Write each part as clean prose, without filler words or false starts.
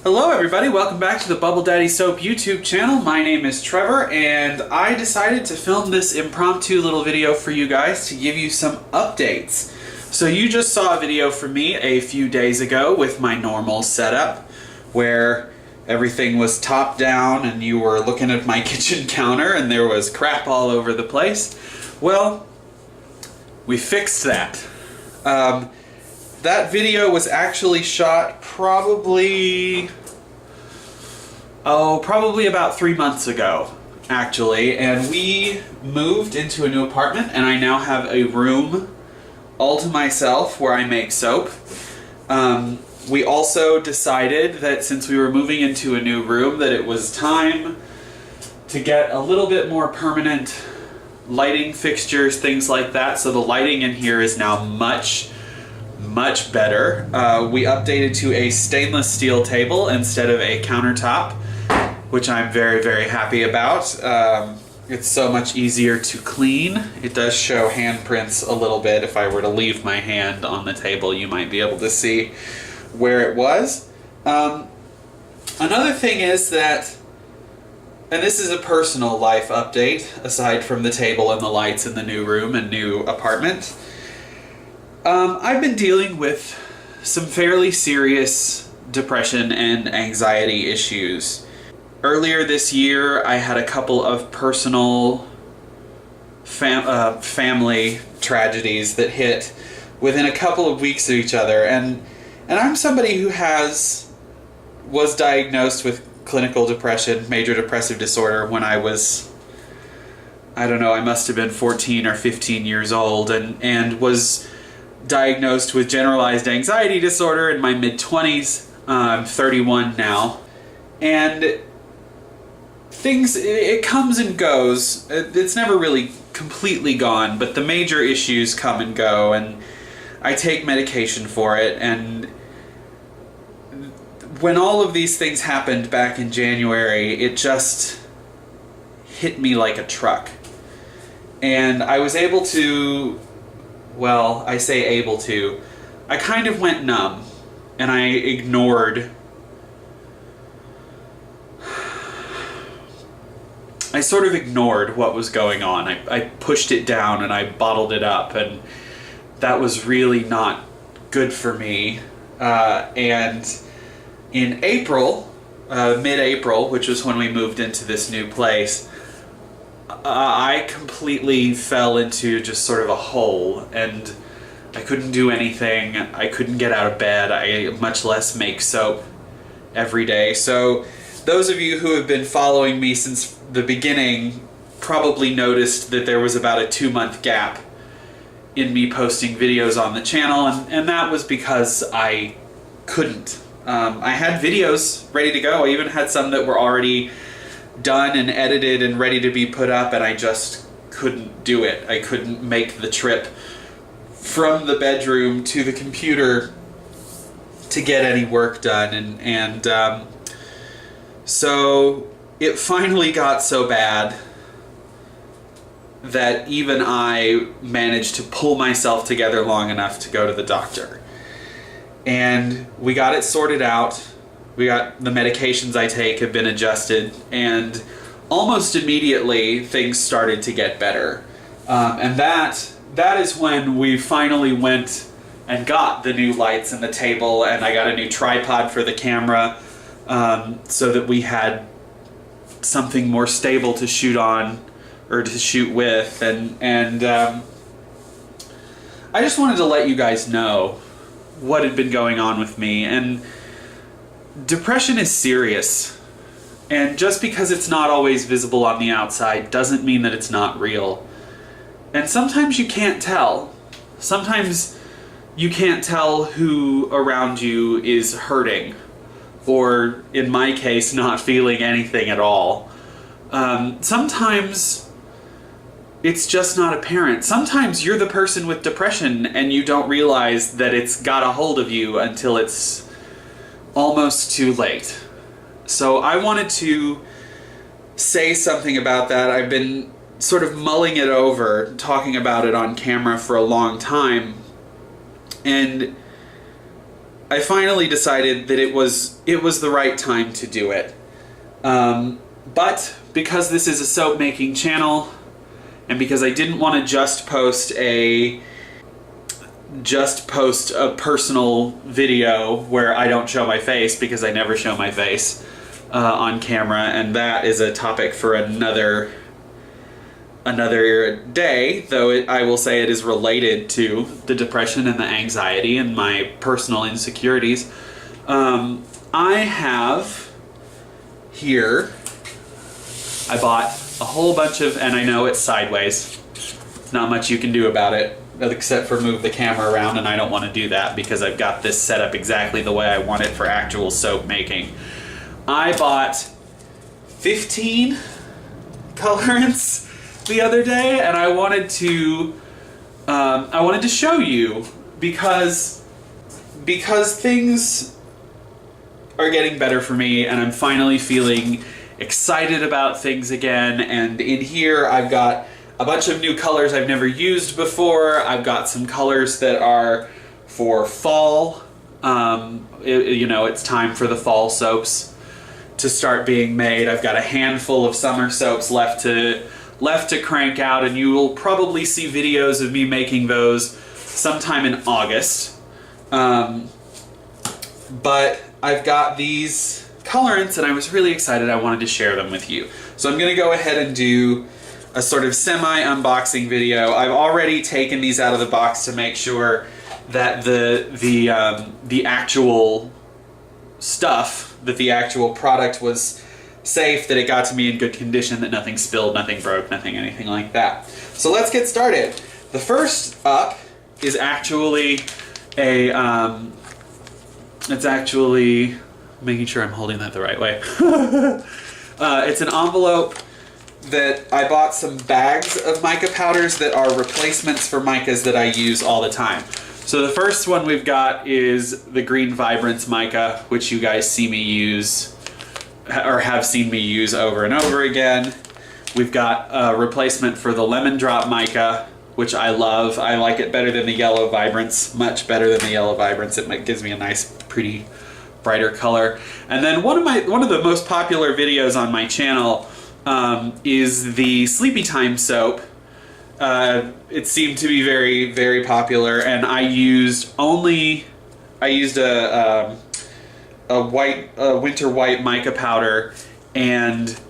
Hello everybody, welcome back to the Bubble Daddy Soap YouTube channel. My name is Trevor and I decided to film this impromptu little video for you guys to give you some updates. So you just saw a video from me a few days ago with my normal setup where everything was top down and you were looking at my kitchen counter and there was crap all over the place. Well, we fixed that. That video was actually shot probably about 3 months ago, actually, and we moved into a new apartment and I now have a room all to myself where I make soap. We also decided that since we were moving into a new room that it was time to get a little bit more permanent lighting fixtures, things like that, so the lighting in here is now much better. We updated to a stainless steel table instead of a countertop, which I'm very happy about. It's so much easier to clean. It does show handprints a little bit. If I were to leave my hand on the table, you might be able to see where it was. Another thing is that, and this is a personal life update, aside from the table and the lights in the new room and new apartment, I've been dealing with some fairly serious depression and anxiety issues. Earlier this year, I had a couple of personal family tragedies that hit within a couple of weeks of each other, and I'm somebody who was diagnosed with clinical depression, major depressive disorder, when I was, I don't know, I must have been 14 or 15 years old, and was diagnosed with generalized anxiety disorder in my mid-20s. I'm 31 now, and it comes and goes. It's never really completely gone, but the major issues come and go, and I take medication for it. And when all of these things happened back in January, it just hit me like a truck, and I was able to, well, I say able to, I kind of went numb, and I sort of ignored what was going on. I pushed it down and I bottled it up, and that was really not good for me. And in April, mid-April, which was when we moved into this new place, I completely fell into just sort of a hole, and I couldn't do anything. I couldn't get out of bed, much less make soap every day. So those of you who have been following me since the beginning probably noticed that there was about a 2-month gap in me posting videos on the channel, and that was because I couldn't. I had videos ready to go. I even had some that were already done and edited and ready to be put up, and I just couldn't do it. I couldn't make the trip from the bedroom to the computer to get any work done, and so it finally got so bad that even I managed to pull myself together long enough to go to the doctor. And we got it sorted out. The medications I take have been adjusted, and almost immediately things started to get better. And that is when we finally went and got the new lights and the table, and I got a new tripod for the camera, so that we had something more stable to shoot on, or to shoot with, and I just wanted to let you guys know what had been going on with me. And depression is serious, and just because it's not always visible on the outside doesn't mean that it's not real. And sometimes you can't tell. Sometimes you can't tell who around you is hurting, or in my case, not feeling anything at all. Sometimes it's just not apparent. Sometimes you're the person with depression and you don't realize that it's got a hold of you until it's almost too late. So I wanted to say something about that. I've been sort of mulling it over, talking about it on camera for a long time, and I finally decided that it was the right time to do it. But because this is a soap making channel, and because I didn't want to just post a personal video where I don't show my face, because I never show my face on camera, and that is a topic for another day, though I will say it is related to the depression and the anxiety and my personal insecurities. I have here, I bought a whole bunch of, and I know it's sideways, not much you can do about it except for move the camera around, and I don't want to do that because I've got this set up exactly the way I want it for actual soap making. I bought 15 colorants the other day, and I wanted to show you because things are getting better for me, and I'm finally feeling excited about things again. And in here I've got a bunch of new colors I've never used before. I've got some colors that are for fall. It's time for the fall soaps to start being made. I've got a handful of summer soaps left to crank out, and you will probably see videos of me making those sometime in August. But I've got these colorants, and I was really excited. I wanted to share them with you. So I'm going to go ahead and do a sort of semi-unboxing video. I've already taken these out of the box to make sure that the actual stuff, that the actual product was safe, that it got to me in good condition, that nothing spilled, nothing broke, anything like that. So let's get started. The first up is actually it's actually making sure I'm holding that the right way. It's an envelope that I bought some bags of mica powders that are replacements for micas that I use all the time. So the first one we've got is the Green Vibrance mica, which you guys see me use, or have seen me use over and over again. We've got a replacement for the Lemon Drop mica, which I love. I like it better than the Yellow Vibrance, much better than the Yellow Vibrance. It gives me a nice, pretty, brighter color. And then one of the most popular videos on my channel is the Sleepy Time soap. It seemed to be very, very popular, and I used a winter white mica powder and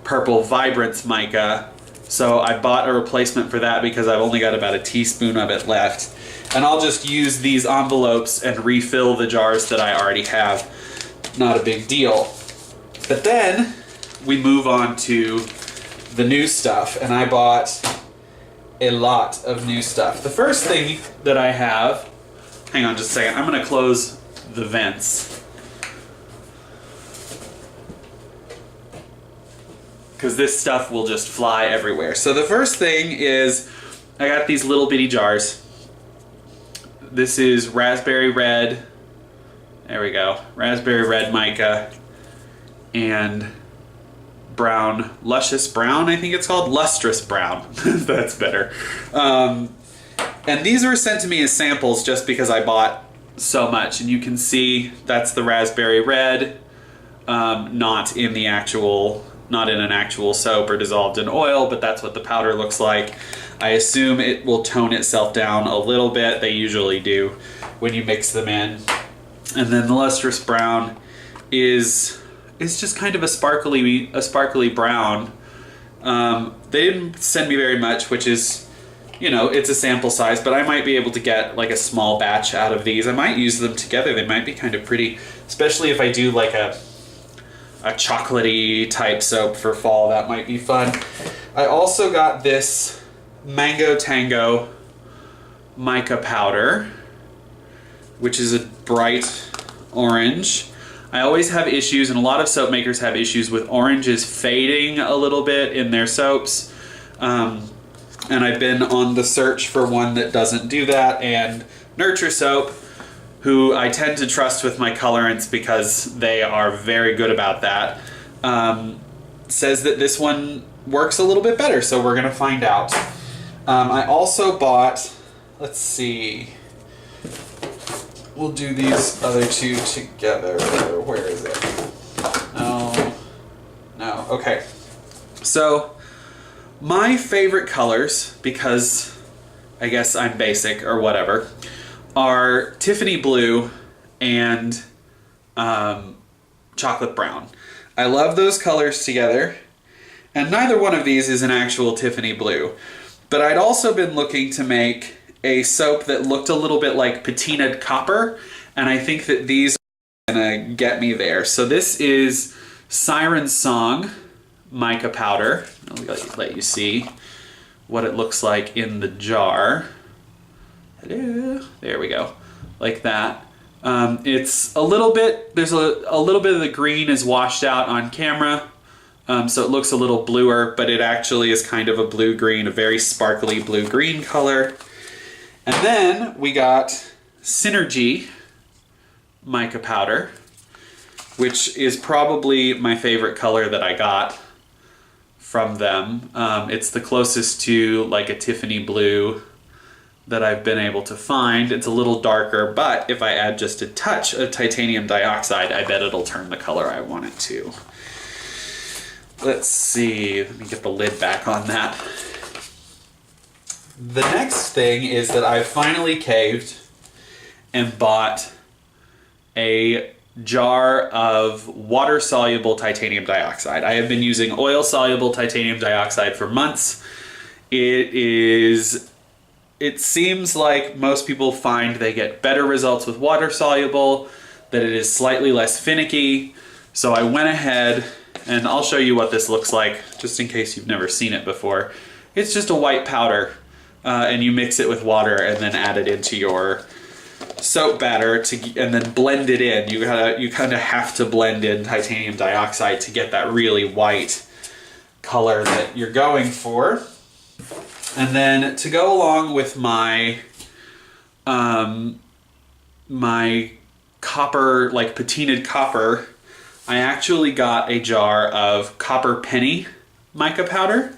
purple Vibrance mica. So I bought a replacement for that because I've only got about a teaspoon of it left. And I'll just use these envelopes and refill the jars that I already have. Not a big deal. But then we move on to the new stuff, and I bought a lot of new stuff. The first thing that I have, hang on just a second, I'm going to close the vents, because this stuff will just fly everywhere. So the first thing is, I got these little bitty jars. This is raspberry red, there we go, raspberry red mica, and brown, luscious brown, I think it's called, lustrous brown. That's better. And these were sent to me as samples just because I bought so much, and you can see that's the raspberry red, not in an actual soap or dissolved in oil, but that's what the powder looks like. I assume it will tone itself down a little bit. They usually do when you mix them in. And then the lustrous brown is just kind of a sparkly brown. They didn't send me very much, which is, it's a sample size, but I might be able to get like a small batch out of these. I might use them together. They might be kind of pretty, especially if I do like a chocolatey type soap for fall. That might be fun. I also got this Mango Tango mica powder, which is a bright orange. I always have issues, and a lot of soap makers have issues with oranges fading a little bit in their soaps. And I've been on the search for one that doesn't do that, and Nurture Soap, who I tend to trust with my colorants because they are very good about that, says that this one works a little bit better, so we're going to find out. I also bought, let's see, we'll do these other two together. Where is it? No, okay. So, my favorite colors, because I guess I'm basic or whatever, are Tiffany blue and chocolate brown. I love those colors together, and neither one of these is an actual Tiffany blue. But I'd also been looking to make a soap that looked a little bit like patinaed copper, and I think that these are gonna get me there. So this is Siren Song mica powder. I'll let you see what it looks like in the jar. Hello. There we go, like that. It's a little bit, there's a little bit of the green is washed out on camera, so it looks a little bluer, but it actually is kind of a blue-green, a very sparkly blue-green color. And then we got Synergy mica powder, which is probably my favorite color that I got from them. It's the closest to like a Tiffany blue that I've been able to find. It's a little darker, but if I add just a touch of titanium dioxide, I bet it'll turn the color I want it to. Let's see, let me get the lid back on that. The next thing is that I finally caved and bought a jar of water-soluble titanium dioxide. I have been using oil-soluble titanium dioxide for months. It seems like most people find they get better results with water-soluble, that it is slightly less finicky. So I went ahead, and I'll show you what this looks like, just in case you've never seen it before. It's just a white powder, and you mix it with water and then add it into your soap batter and then blend it in. You kind of have to blend in titanium dioxide to get that really white color that you're going for. And then to go along with my my copper, like patinaed copper, I actually got a jar of copper penny mica powder.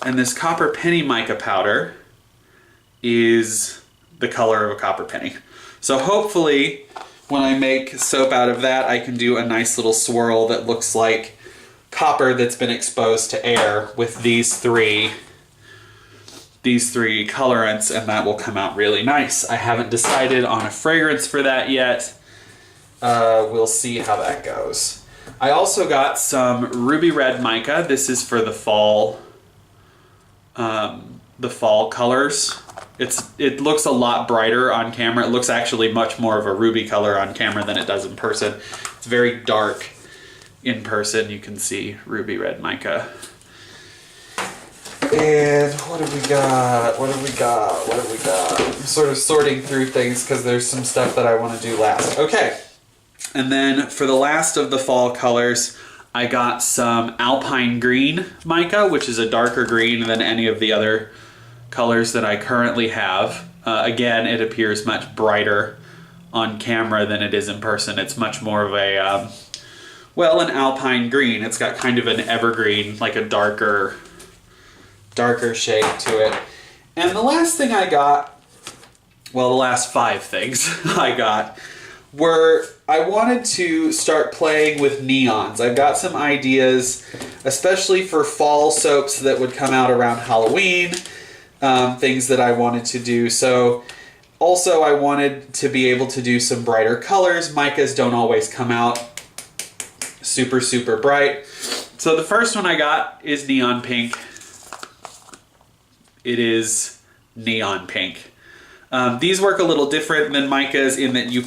And this copper penny mica powder is the color of a copper penny. So hopefully when I make soap out of that, I can do a nice little swirl that looks like copper that's been exposed to air with these three colorants, and that will come out really nice. I haven't decided on a fragrance for that yet. We'll see how that goes. I also got some ruby red mica. This is for the fall colors. It looks a lot brighter on camera. It looks actually much more of a ruby color on camera than it does in person. It's very dark in person. You can see ruby red mica. And what have we got? I'm sort of sorting through things because there's some stuff that I want to do last. Okay. And then for the last of the fall colors, I got some alpine green mica, which is a darker green than any of the other colors that I currently have. Again, it appears much brighter on camera than it is in person. It's much more of a, an alpine green. It's got kind of an evergreen, like a darker shade to it. And the last thing I got, well, the last 5 things I got were, I wanted to start playing with neons. I've got some ideas, especially for fall soaps that would come out around Halloween, things that I wanted to do. So also I wanted to be able to do some brighter colors. Micas don't always come out super, super bright. So the first one I got is neon pink. It is neon pink. These work a little different than micas in that you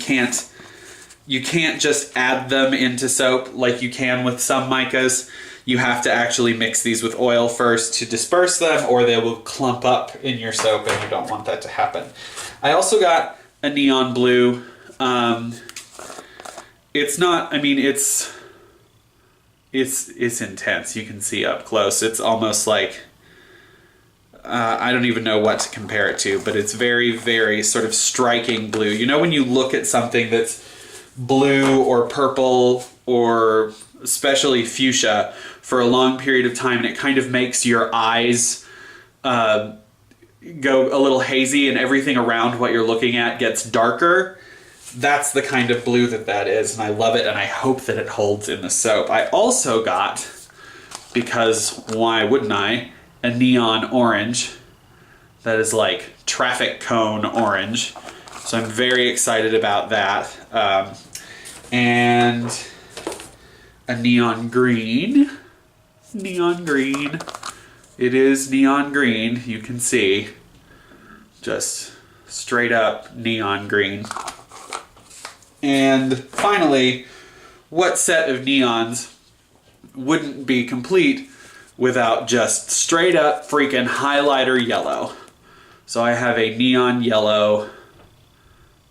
can't just add them into soap like you can with some micas. You have to actually mix these with oil first to disperse them, or they will clump up in your soap, and you don't want that to happen. I also got a neon blue. It's not, I mean, it's intense. You can see up close. It's almost like, I don't even know what to compare it to, but it's very, very sort of striking blue. You know when you look at something that's blue or purple or especially fuchsia for a long period of time, and it kind of makes your eyes go a little hazy and everything around what you're looking at gets darker? that's the kind of blue that is, and I love it, and I hope that it holds in the soap. I also got, because why wouldn't I, a neon orange that is like traffic cone orange. So I'm very excited about that. And a neon green. Neon green. It is neon green, you can see. Just straight up neon green. And finally, what set of neons wouldn't be complete without just straight up freaking highlighter yellow? So I have a neon yellow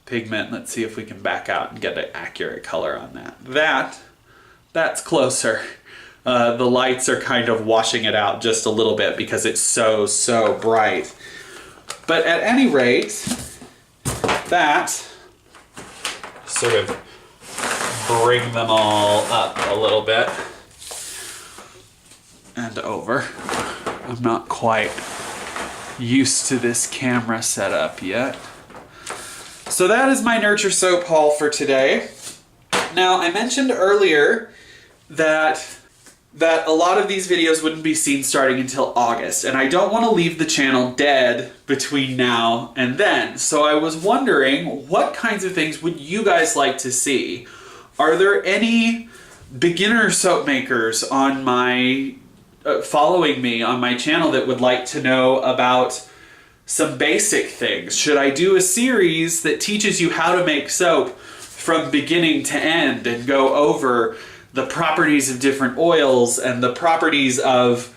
pigment. Let's see if we can back out and get an accurate color on that. That's closer. The lights are kind of washing it out just a little bit because it's so bright. But at any rate, that sort of bring them all up a little bit and over. I'm not quite used to this camera setup yet. So that is my Nurture Soap haul for today. Now, I mentioned earlier that a lot of these videos wouldn't be seen starting until August, and I don't want to leave the channel dead between now and then. So I was wondering, what kinds of things would you guys like to see? Are there any beginner soap makers on my following me on my channel that would like to know about some basic things? Should I do a series that teaches you how to make soap from beginning to end and go over the properties of different oils and the properties of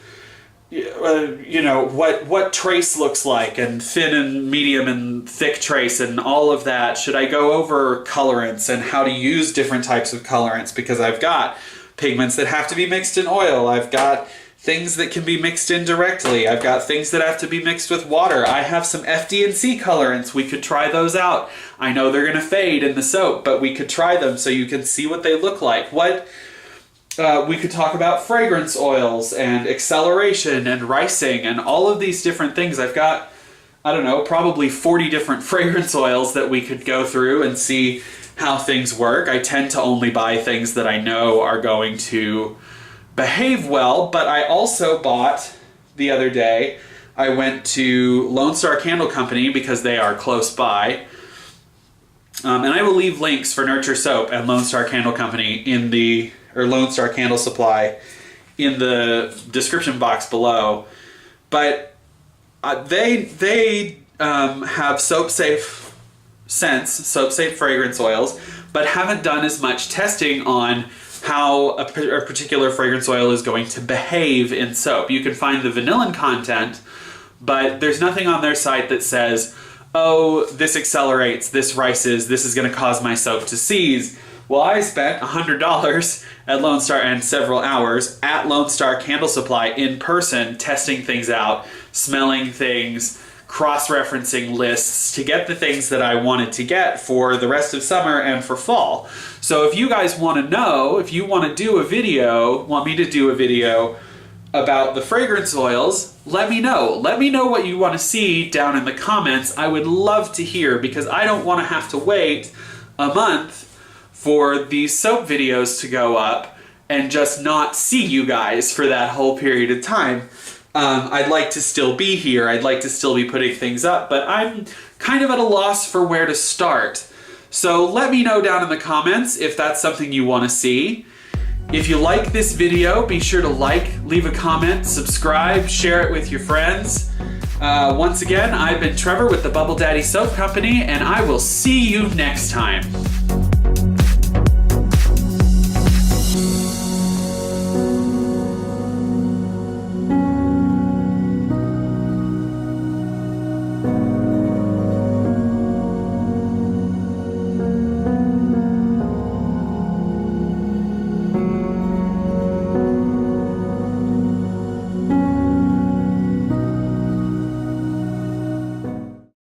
what trace looks like, and thin and medium and thick trace and all of that? Should I go over colorants and how to use different types of colorants? Because I've got pigments that have to be mixed in oil. I've got things that can be mixed in directly. I've got things that have to be mixed with water. I have some FD&C colorants. We could try those out. I know they're gonna fade in the soap, but we could try them so you can see what they look like. We could talk about fragrance oils and acceleration and ricing and all of these different things. I've got, I don't know, probably 40 different fragrance oils that we could go through and see how things work. I tend to only buy things that I know are going to behave well, but I also bought, the other day, I went to Lone Star Candle Company because they are close by. And I will leave links for Nurture Soap and Lone Star Candle Company or Lone Star Candle Supply in the description box below. But they have soap-safe scents, soap-safe fragrance oils, but haven't done as much testing on how a particular fragrance oil is going to behave in soap. You can find the vanillin content, but there's nothing on their site that says, oh, this accelerates, this rices, this is going to cause my soap to seize. Well, I spent $100 at Lone Star and several hours at Lone Star Candle Supply in person, testing things out, smelling things, cross-referencing lists to get the things that I wanted to get for the rest of summer and for fall. So if you guys want to know, if you want me to do a video about the fragrance oils, let me know. Let me know what you want to see down in the comments. I would love to hear, because I don't want to have to wait a month for these soap videos to go up and just not see you guys for that whole period of time. I'd like to still be here. I'd like to still be putting things up, but I'm kind of at a loss for where to start. So let me know down in the comments if that's something you want to see. If you like this video, be sure to leave a comment, subscribe, share it with your friends. Once again, I've been Trevor with the Bubble Daddy Soap Company, and I will see you next time.